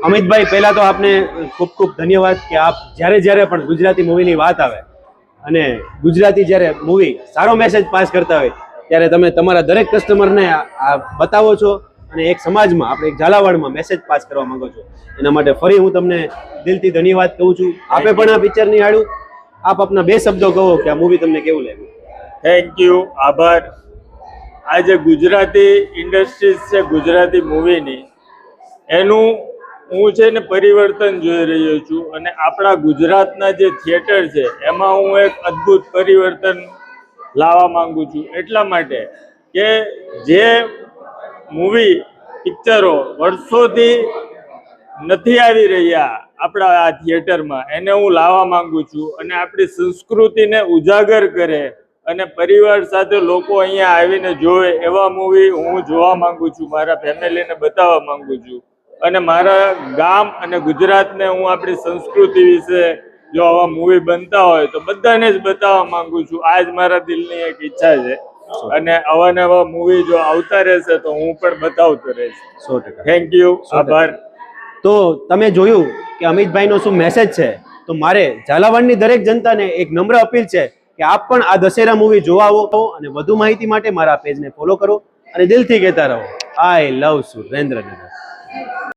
અમિતભાઈ, પહેલા તો આપને ખૂબ ખૂબ ધન્યવાદ કે આપ જ્યારે પણ ગુજરાતી મૂવીની વાત આવે અને ગુજરાતી જ્યારે મૂવી સારો મેસેજ પાસ કરતા હોય ત્યારે તમે તમારા દરેક કસ્ટમરને આ બતાવો છો અને એક સમાજમાં આપણે એક ઝાલાવાડમાં મેસેજ પાસ કરવા માંગો છો. એના માટે ફરી હું તમને દિલથી ધન્યવાદ કહું છું. આપે પણ આ પિક્ચર નિહાળ્યું. આપ આપના 2 શબ્દો કહો કે આ મૂવી તમને કેવું લાગ્યું. થેન્ક યુ, આભાર. આજે ગુજરાતી ઇન્ડસ્ટ્રીઝ છે, ગુજરાતી મૂવીની, એનું હું છે ને પરિવર્તન જોઈ રહ્યો છું અને આપણા ગુજરાતના જે થિયેટર છે એમાં હું એક અદ્ભુત પરિવર્તન લાવવા માંગુ છું. એટલા માટે કે જે મૂવી પિક્ચરો વર્ષોથી નથી આવી રહ્યા આપણા આ થિયેટરમાં, એને હું લાવવા માંગુ છું અને આપણી સંસ્કૃતિને ઉજાગર કરે અને પરિવાર સાથે લોકો અહીંયા આવીને જોવે એવા મૂવી હું જોવા માંગુ છું, મારા ફેમિલીને બતાવવા માંગુ છું. અને મારા ગામ અને ગુજરાતને હું આપણી સંસ્કૃતિ વિશે જો આવા મૂવી બનતા હોય તો બધાને જ બતાવવા માંગુ છું. આ જ મારા દિલની એક ઈચ્છા છે અને અવાનવા મૂવી જો આવતા રહેશે તો હું પણ બતાવતો રહીશ. 100%. થેન્ક યુ, આભાર. તો તમે જોયું કે અમિતભાઈનો શું મેસેજ છે. તો મારે ઝાલાવાડની દરેક જનતાને એક નમ્ર અપીલ છે કે આપ પણ આ દશેરા મૂવી જોવા આવો અને વધુ માહિતી માટે મારા પેજને ફોલો કરો અને દિલથી કહેતા રહો, આઈ લવ સુરેન્દ્રનગર.